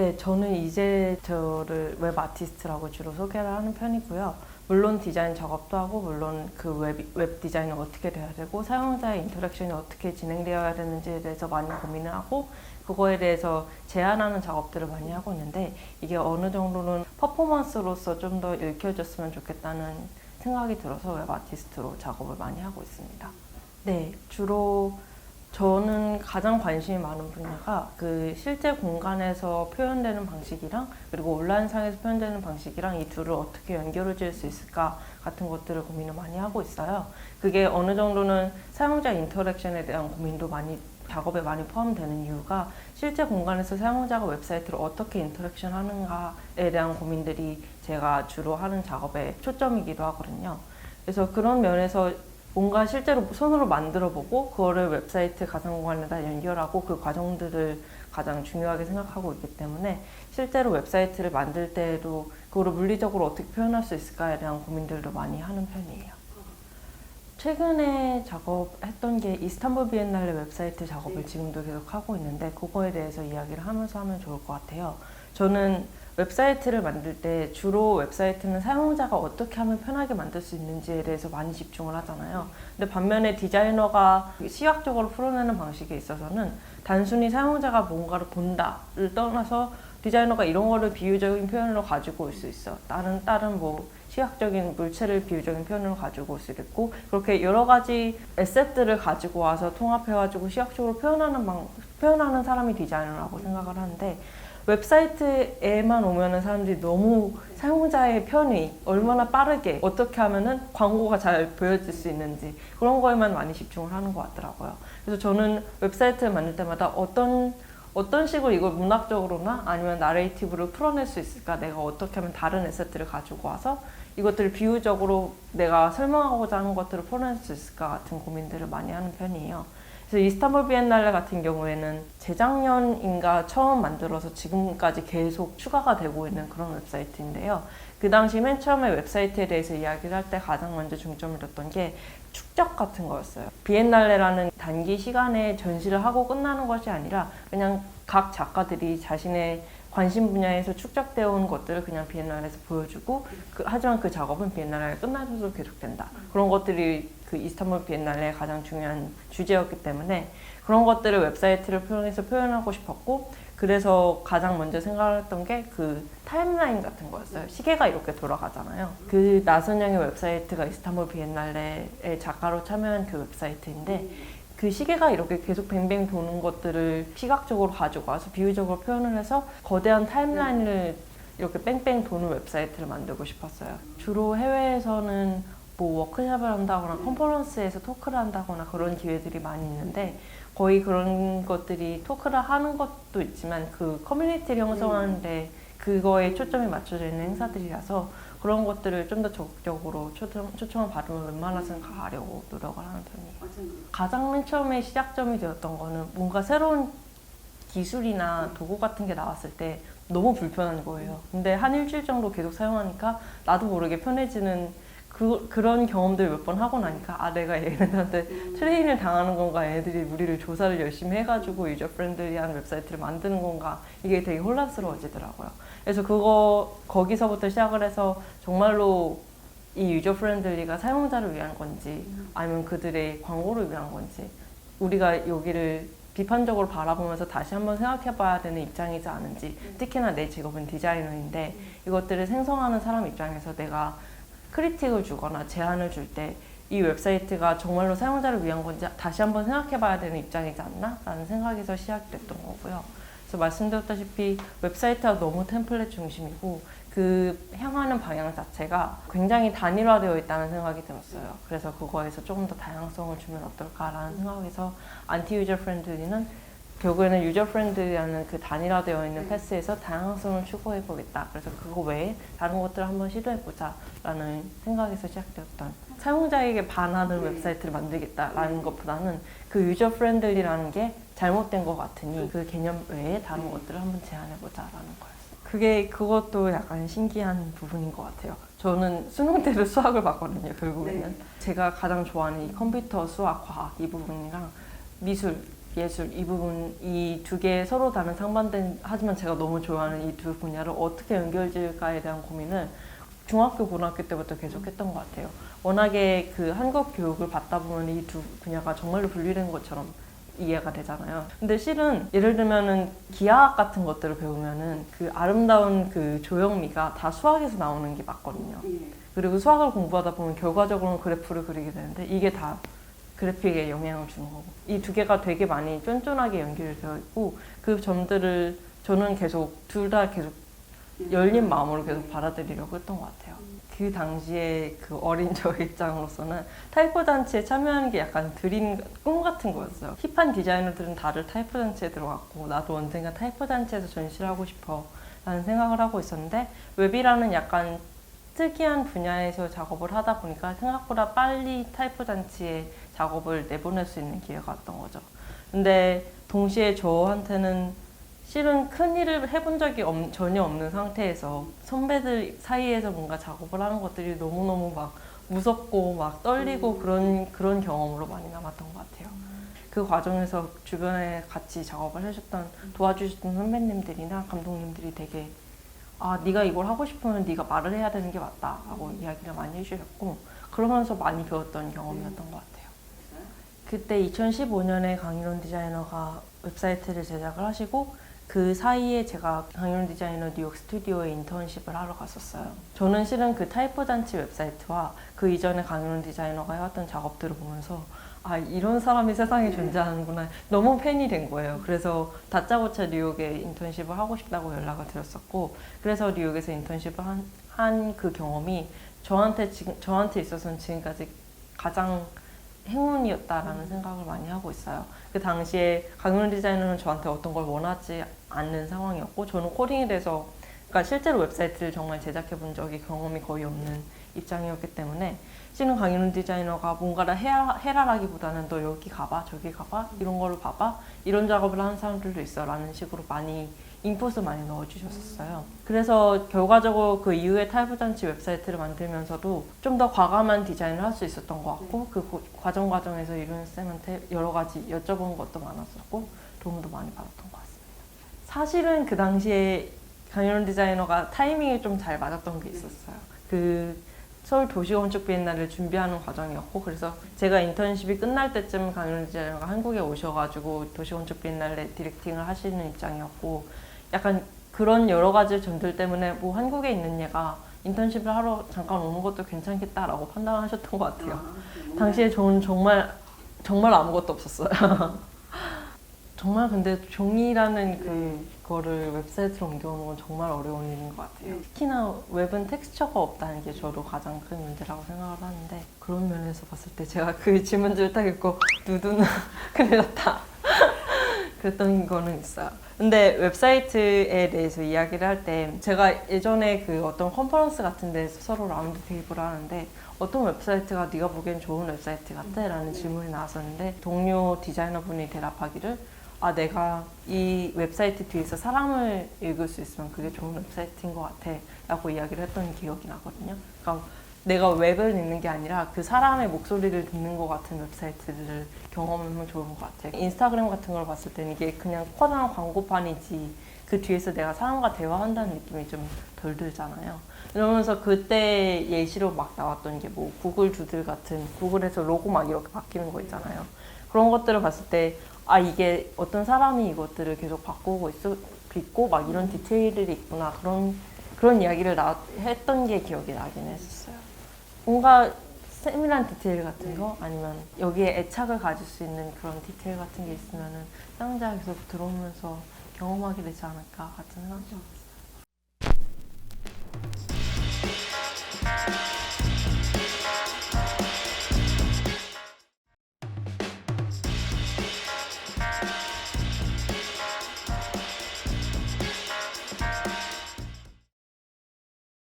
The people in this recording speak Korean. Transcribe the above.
네, 저는 이제 저를 웹 아티스트라고 주로 소개를 하는 편이고요. 물론 디자인 작업도 하고, 물론 그 웹 디자인은 어떻게 돼야 되고, 사용자의 인터랙션이 어떻게 진행되어야 되는지에 대해서 많이 고민을 하고, 그거에 대해서 제안하는 작업들을 많이 하고 있는데, 이게 어느 정도는 퍼포먼스로서 좀 더 읽혀졌으면 좋겠다는 생각이 들어서 웹 아티스트로 작업을 많이 하고 있습니다. 네, 주로 저는 가장 관심이 많은 분야가 그 실제 공간에서 표현되는 방식이랑 그리고 온라인상에서 표현되는 방식이랑 이 둘을 어떻게 연결을 지을 수 있을까 같은 것들을 고민을 많이 하고 있어요. 그게 어느 정도는 사용자 인터랙션에 대한 고민도 많이 작업에 많이 포함되는 이유가 실제 공간에서 사용자가 웹사이트를 어떻게 인터랙션 하는가에 대한 고민들이 제가 주로 하는 작업의 초점이기도 하거든요. 그래서 그런 면에서 뭔가 실제로 손으로 만들어보고 그거를 웹사이트 가상공간에다 연결하고 그 과정들을 가장 중요하게 생각하고 있기 때문에 실제로 웹사이트를 만들 때에도 그거를 물리적으로 어떻게 표현할 수 있을까에 대한 고민들도 많이 하는 편이에요. 최근에 작업했던 게 이스탄불 비엔날레 웹사이트 작업을 지금도 계속 하고 있는데 그거에 대해서 이야기를 하면서 하면 좋을 것 같아요. 저는 웹사이트를 만들 때 주로 웹사이트는 사용자가 어떻게 하면 편하게 만들 수 있는지에 대해서 많이 집중을 하잖아요. 근데 반면에 디자이너가 시각적으로 풀어내는 방식에 있어서는 단순히 사용자가 뭔가를 본다를 떠나서 디자이너가 이런 거를 비유적인 표현으로 가지고 올 수 있어. 다른 뭐 시각적인 물체를 비유적인 표현으로 가지고 올 수 있고 그렇게 여러 가지 에셋들을 가지고 와서 통합해가지고 시각적으로 표현하는 사람이 디자이너라고 생각을 하는데 웹사이트에만 오면은 사람들이 너무 사용자의 편의, 얼마나 빠르게 어떻게 하면은 광고가 잘 보여질 수 있는지 그런 거에만 많이 집중을 하는 것 같더라고요. 그래서 저는 웹사이트를 만들 때마다 어떤 식으로 이걸 문학적으로나 아니면 나레이티브를 풀어낼 수 있을까? 내가 어떻게 하면 다른 에셋들을 가지고 와서 이것들을 비유적으로 내가 설명하고자 하는 것들을 풀어낼 수 있을까? 같은 고민들을 많이 하는 편이에요. 그래서 이스탄불 비엔날레 같은 경우에는 재작년인가 처음 만들어서 지금까지 계속 추가가 되고 있는 그런 웹사이트인데요. 그 당시 맨 처음에 웹사이트에 대해서 이야기를 할 때 가장 먼저 중점을 뒀던 게 축적 같은 거였어요. 비엔날레라는 단기 시간에 전시를 하고 끝나는 것이 아니라 그냥 각 작가들이 자신의 관심 분야에서 축적되어 온 것들을 그냥 비엔날레에서 보여주고 하지만 그 작업은 비엔날레가 끝나서도 계속된다. 그런 것들이 그 이스탄불 비엔날레의 가장 중요한 주제였기 때문에 그런 것들을 웹사이트를 통해서 표현하고 싶었고 그래서 가장 먼저 생각했던 게 그 타임라인 같은 거였어요. 시계가 이렇게 돌아가잖아요. 그 나선영의 웹사이트가 이스탄불 비엔날레의 작가로 참여한 그 웹사이트인데 그 시계가 이렇게 계속 뱅뱅 도는 것들을 시각적으로 가지고 와서 비유적으로 표현을 해서 거대한 타임라인을 이렇게 뺑뺑 도는 웹사이트를 만들고 싶었어요. 주로 해외에서는 뭐 워크숍을 한다거나 컨퍼런스에서 토크를 한다거나 그런 기회들이 많이 있는데 거의 그런 것들이 토크를 하는 것도 있지만 그 커뮤니티를 형성하는데 그거에 초점이 맞춰져 있는 행사들이라서 그런 것들을 좀 더 적극적으로 초청을 받으면 웬만해서는 가려고 노력을 하는 편이에요. 가장 맨 처음에 시작점이 되었던 거는 뭔가 새로운 기술이나 도구 같은 게 나왔을 때 너무 불편한 거예요. 근데 한 일주일 정도 계속 사용하니까 나도 모르게 편해지는 그런 경험들 몇 번 하고 나니까 아 내가 얘네들한테 트레이닝을 당하는 건가 얘네들이 우리를 조사를 열심히 해가지고 유저 프렌들리한 웹사이트를 만드는 건가 이게 되게 혼란스러워지더라고요. 그래서 거기서부터 시작을 해서 정말로 이 유저 프렌들리가 사용자를 위한 건지 아니면 그들의 광고를 위한 건지 우리가 여기를 비판적으로 바라보면서 다시 한번 생각해봐야 되는 입장이지 않은지 특히나 내 직업은 디자이너인데 이것들을 생성하는 사람 입장에서 내가 크리틱을 주거나 제안을 줄 때 이 웹사이트가 정말로 사용자를 위한 건지 다시 한번 생각해봐야 되는 입장이지 않나? 라는 생각에서 시작됐던 거고요. 그래서 말씀드렸다시피 웹사이트가 너무 템플릿 중심이고 그 향하는 방향 자체가 굉장히 단일화되어 있다는 생각이 들었어요. 그래서 그거에서 조금 더 다양성을 주면 어떨까라는 생각에서 안티 유저 프렌들리는 결국에는 유저 프렌드라는 그 단일화되어 있는 패스에서 다양성을 추구해보겠다. 그래서 그거 외에 다른 것들을 한번 시도해보자 라는 생각에서 시작되었던 사용자에게 반하는 웹사이트를 만들겠다라는 것보다는 그 유저 프렌들리라는 게 잘못된 것 같으니 그 개념 외에 다른 것들을 한번 제안해보자 라는 거였어요. 그것도 약간 신기한 부분인 것 같아요. 저는 수능 때도 수학을 봤거든요, 결국에는. 제가 가장 좋아하는 이 컴퓨터, 수학, 과학 이 부분이랑 미술 예술 이 부분 이 두 개 서로 다른 상반된 하지만 제가 너무 좋아하는 이 두 분야를 어떻게 연결지을까에 대한 고민을 중학교 고등학교 때부터 계속했던 것 같아요. 워낙에 그 한국 교육을 받다 보면 이 두 분야가 정말로 분리된 것처럼 이해가 되잖아요. 근데 실은 예를 들면은 기하학 같은 것들을 배우면은 그 아름다운 그 조형미가 다 수학에서 나오는 게 맞거든요. 그리고 수학을 공부하다 보면 결과적으로는 그래프를 그리게 되는데 이게 다 그래픽에 영향을 주는 거고 이 두 개가 되게 많이 쫀쫀하게 연결되어 있고 그 점들을 저는 계속 둘 다 계속 열린 마음으로 계속 받아들이려고 했던 것 같아요. 그 당시에 그 어린 저의 입장으로서는 타이포 잔치에 참여하는 게 약간 드림 꿈 같은 거였어요. 힙한 디자이너들은 다들 타이포 잔치에 들어갔고 나도 언젠가 타이포 잔치에서 전시를 하고 싶어 라는 생각을 하고 있었는데 웹이라는 약간 특이한 분야에서 작업을 하다 보니까 생각보다 빨리 타이포 잔치에 작업을 내보낼 수 있는 기회가 왔던 거죠. 근데 동시에 저한테는 실은 큰 일을 해본 적이 전혀 없는 상태에서 선배들 사이에서 뭔가 작업을 하는 것들이 너무너무 막 무섭고 막 떨리고 그런 경험으로 많이 남았던 것 같아요. 그 과정에서 주변에 같이 작업을 해주셨던 도와주셨던 선배님들이나 감독님들이 되게 네가 이걸 하고 싶으면 네가 말을 해야 되는 게 맞다 라고 이야기를 많이 해주셨고 그러면서 많이 배웠던 경험이었던 것 같아요. 그때 2015년에 강일원 디자이너가 웹사이트를 제작을 하시고 그 사이에 제가 강일원 디자이너 뉴욕 스튜디오에 인턴십을 하러 갔었어요. 저는 실은 그 타이포 잔치 웹사이트와 그 이전에 강일원 디자이너가 해왔던 작업들을 보면서 이런 사람이 세상에 존재하는구나 너무 팬이 된 거예요. 그래서 다짜고짜 뉴욕에 인턴십을 하고 싶다고 연락을 드렸었고 그래서 뉴욕에서 인턴십을 한 그 경험이 저한테 있어서는 지금까지 가장 행운이었다라는 생각을 많이 하고 있어요. 그 당시에 강일원 디자이너는 저한테 어떤 걸 원하지 않는 상황이었고 저는 코딩에 대해서 그러니까 실제로 웹사이트를 정말 제작해 본 적이 경험이 거의 없는 입장이었기 때문에 실은 강일원 디자이너가 뭔가를 해라라기보다는 너 여기 가봐 저기 가봐 이런 거를 봐봐 이런 작업을 하는 사람들도 있어 라는 식으로 많이 인풋을 많이 넣어주셨었어요. 그래서 결과적으로 그 이후에 타이포 잔치 웹사이트를 만들면서도 좀 더 과감한 디자인을 할 수 있었던 것 같고 그 과정에서 이룬 쌤한테 여러 가지 여쭤본 것도 많았었고 도움도 많이 받았던 것 같습니다. 사실은 그 당시에 강일원 디자이너가 타이밍이 좀 잘 맞았던 게 있었어요. 그 서울 도시건축 비엔날을 준비하는 과정이었고 그래서 제가 인턴십이 끝날 때쯤 강일원 디자이너가 한국에 오셔가지고 도시건축 비엔날에 디렉팅을 하시는 입장이었고 약간 그런 여러 가지 점들 때문에 뭐 한국에 있는 얘가 인턴십을 하러 잠깐 오는 것도 괜찮겠다라고 판단하셨던 것 같아요. 당시에 저는 정말 아무것도 없었어요. 정말 근데 종이라는 그거를 웹사이트로 옮겨오는 건 정말 어려운 일인 것 같아요. 특히나 웹은 텍스처가 없다는 게 저도 가장 큰 문제라고 생각을 하는데 그런 면에서 봤을 때 제가 그 질문지를 딱 읽고 누드는 큰일 났다. 그랬던 거는 있어요. 근데 웹사이트에 대해서 이야기를 할 때 제가 예전에 그 어떤 컨퍼런스 같은 데서 서로 라운드 테이블을 하는데 어떤 웹사이트가 네가 보기엔 좋은 웹사이트 같아? 라는 질문이 나왔었는데 동료 디자이너분이 대답하기를 내가 이 웹사이트 뒤에서 사람을 읽을 수 있으면 그게 좋은 웹사이트인 것 같아 라고 이야기를 했던 기억이 나거든요. 그러니까 내가 웹을 읽는 게 아니라 그 사람의 목소리를 듣는 것 같은 웹사이트를 경험하면 좋은 것 같아요. 인스타그램 같은 걸 봤을 때는 이게 그냥 커다란 광고판이지 그 뒤에서 내가 사람과 대화한다는 느낌이 좀 덜 들잖아요. 이러면서 그때 예시로 막 나왔던 게 뭐 구글 두들 같은 구글에서 로고 막 이렇게 바뀌는 거 있잖아요. 그런 것들을 봤을 때 이게 어떤 사람이 이것들을 계속 바꾸고 있고 막 이런 디테일들이 있구나 그런 이야기를 했던 게 기억이 나긴 했었어요. 뭔가 세밀한 디테일 같은 거 아니면 여기에 애착을 가질 수 있는 그런 디테일 같은 게 있으면은 사용자가 계속 들어오면서 경험하게 되지 않을까 같은 생각이